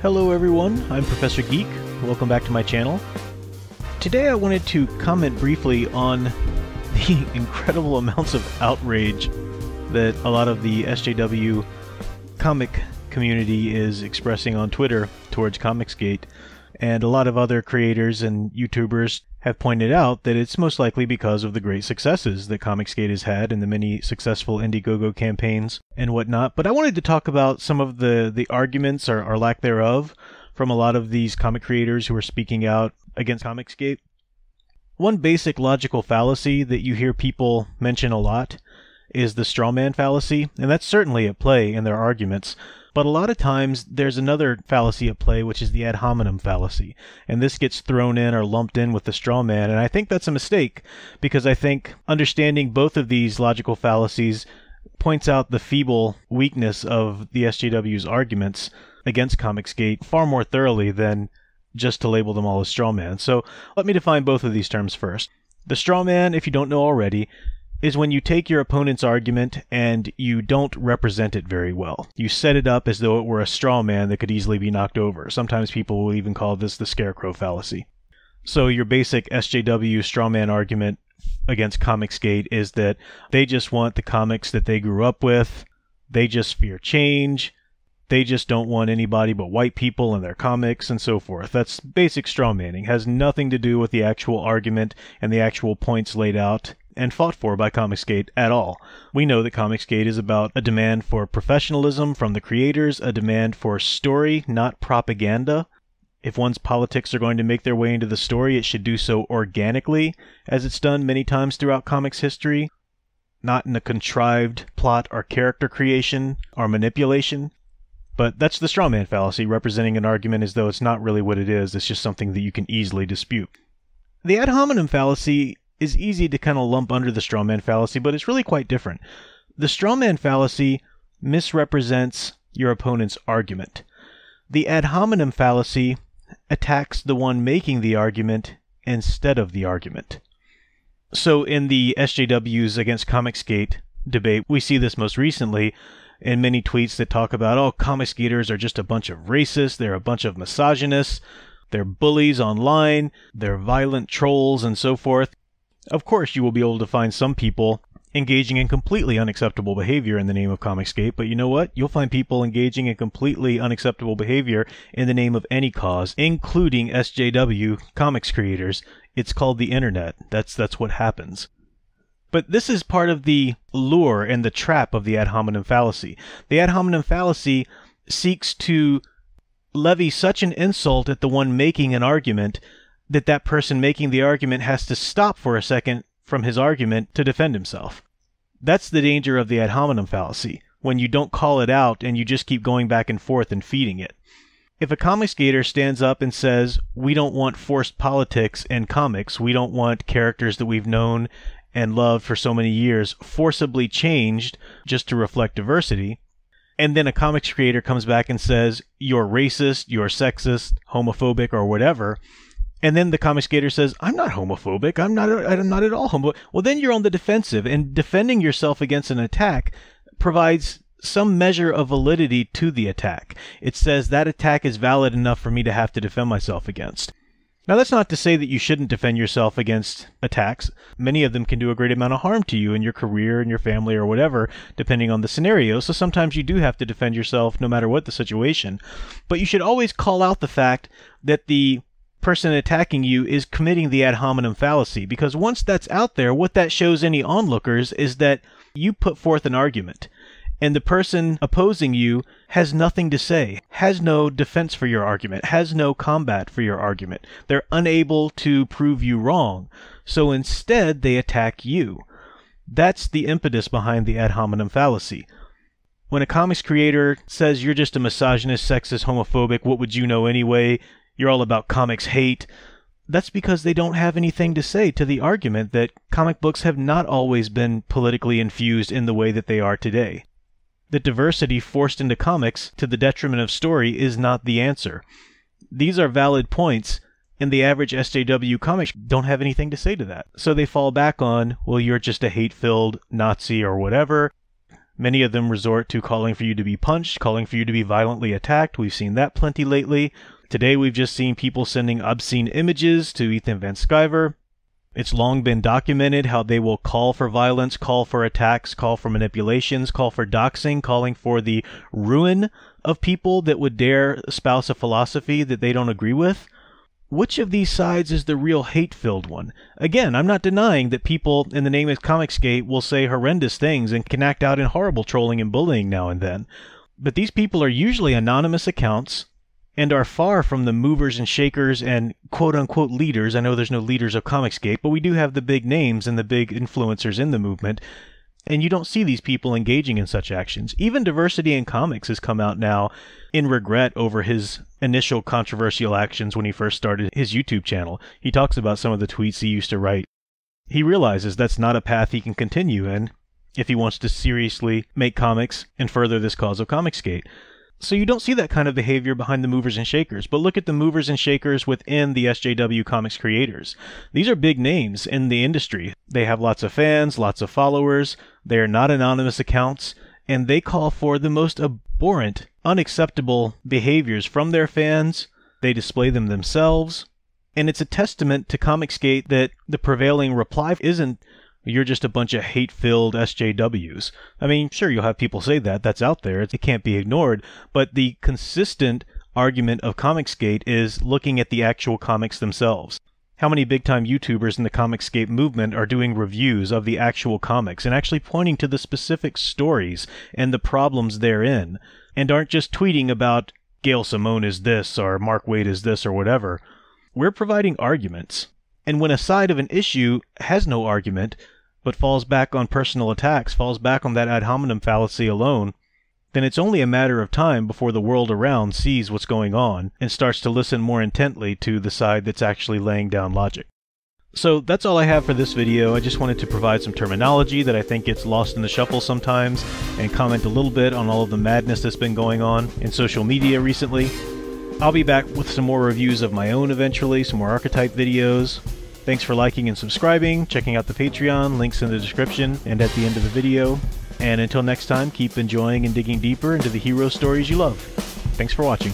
Hello everyone, I'm Professor Geek. Welcome back to my channel. Today I wanted to comment briefly on the incredible amounts of outrage that a lot of the SJW comic community is expressing on Twitter towards Comicsgate, and a lot of other creators and YouTubers have pointed out that it's most likely because of the great successes that Comicsgate has had and the many successful Indiegogo campaigns and whatnot. But I wanted to talk about some of the arguments or lack thereof from a lot of these comic creators who are speaking out against Comicsgate. One basic logical fallacy that you hear people mention a lot is the straw man fallacy, and that's certainly at play in their arguments. But a lot of times there's another fallacy at play, which is the ad hominem fallacy. And this gets thrown in or lumped in with the straw man, and I think that's a mistake, because I think understanding both of these logical fallacies points out the feeble weakness of the SJW's arguments against Comicsgate far more thoroughly than just to label them all as straw man. So let me define both of these terms first. The straw man, if you don't know already, is when you take your opponent's argument and you don't represent it very well. You set it up as though it were a straw man that could easily be knocked over. Sometimes people will even call this the scarecrow fallacy. So your basic SJW straw man argument against Comicsgate is that they just want the comics that they grew up with, they just fear change, they just don't want anybody but white people in their comics, and so forth. That's basic straw manning. It has nothing to do with the actual argument and the actual points laid out and fought for by Comicsgate at all. We know that Comicsgate is about a demand for professionalism from the creators, a demand for story, not propaganda. If one's politics are going to make their way into the story, it should do so organically, as it's done many times throughout comics history, not in a contrived plot or character creation or manipulation. But that's the straw man fallacy, representing an argument as though it's not really what it is, it's just something that you can easily dispute. The ad hominem fallacy is easy to kind of lump under the straw man fallacy, but it's really quite different. The straw man fallacy misrepresents your opponent's argument. The ad hominem fallacy attacks the one making the argument instead of the argument. So in the SJWs against Comicsgate debate, we see this most recently in many tweets that talk about, oh, Comicsgaters are just a bunch of racists, they're a bunch of misogynists, they're bullies online, they're violent trolls, and so forth. Of course, you will be able to find some people engaging in completely unacceptable behavior in the name of Comicsgate, but you know what? You'll find people engaging in completely unacceptable behavior in the name of any cause, including SJW comics creators. It's called the internet. That's what happens. But this is part of the lure and the trap of the ad hominem fallacy. The ad hominem fallacy seeks to levy such an insult at the one making an argument that person making the argument has to stop for a second from his argument to defend himself. That's the danger of the ad hominem fallacy, when you don't call it out and you just keep going back and forth and feeding it. If a Comicsgater stands up and says, we don't want forced politics in comics, we don't want characters that we've known and loved for so many years forcibly changed just to reflect diversity, and then a comics creator comes back and says, you're racist, you're sexist, homophobic, or whatever, and then the Comicsgater says, I'm not homophobic, I'm not at all homophobic. Well, then you're on the defensive, and defending yourself against an attack provides some measure of validity to the attack. It says that attack is valid enough for me to have to defend myself against. Now, that's not to say that you shouldn't defend yourself against attacks. Many of them can do a great amount of harm to you in your career, in your family, or whatever, depending on the scenario. So sometimes you do have to defend yourself no matter what the situation. But you should always call out the fact that the person attacking you is committing the ad hominem fallacy, because once that's out there, what that shows any onlookers is that you put forth an argument, and the person opposing you has nothing to say, has no defense for your argument, has no combat for your argument. They're unable to prove you wrong, so instead they attack you. That's the impetus behind the ad hominem fallacy. When a comics creator says you're just a misogynist, sexist, homophobic, what would you know anyway? You're all about comics hate. That's because they don't have anything to say to the argument that comic books have not always been politically infused in the way that they are today. That diversity forced into comics to the detriment of story is not the answer. These are valid points, and the average SJW comics don't have anything to say to that. So they fall back on, well, you're just a hate-filled Nazi or whatever. Many of them resort to calling for you to be punched, calling for you to be violently attacked. We've seen that plenty lately. Today we've just seen people sending obscene images to Ethan Van Sciver. It's long been documented how they will call for violence, call for attacks, call for manipulations, call for doxing, calling for the ruin of people that would dare espouse a philosophy that they don't agree with. Which of these sides is the real hate-filled one? Again, I'm not denying that people in the name of Comicsgate will say horrendous things and can act out in horrible trolling and bullying now and then. But these people are usually anonymous accounts and are far from the movers and shakers and quote-unquote leaders. I know there's no leaders of Comicsgate, but we do have the big names and the big influencers in the movement. And you don't see these people engaging in such actions. Even Diversity in Comics has come out now in regret over his initial controversial actions when he first started his YouTube channel. He talks about some of the tweets he used to write. He realizes that's not a path he can continue in if he wants to seriously make comics and further this cause of Comicsgate. So you don't see that kind of behavior behind the movers and shakers, but look at the movers and shakers within the SJW Comics creators. These are big names in the industry. They have lots of fans, lots of followers, they are not anonymous accounts, and they call for the most abhorrent, unacceptable behaviors from their fans. They display them themselves, and it's a testament to Comicsgate that the prevailing reply isn't, "You're just a bunch of hate-filled SJWs." I mean, sure, you'll have people say that. That's out there. It can't be ignored. But the consistent argument of Comicsgate is looking at the actual comics themselves. How many big-time YouTubers in the Comicsgate movement are doing reviews of the actual comics and actually pointing to the specific stories and the problems therein, and aren't just tweeting about Gail Simone is this or Mark Waid is this or whatever? We're providing arguments. And when a side of an issue has no argument, but falls back on personal attacks, falls back on that ad hominem fallacy alone, then it's only a matter of time before the world around sees what's going on and starts to listen more intently to the side that's actually laying down logic. So that's all I have for this video. I just wanted to provide some terminology that I think gets lost in the shuffle sometimes, and comment a little bit on all of the madness that's been going on in social media recently. I'll be back with some more reviews of my own eventually, some more archetype videos. Thanks for liking and subscribing, checking out the Patreon, links in the description and at the end of the video. And until next time, keep enjoying and digging deeper into the hero stories you love. Thanks for watching.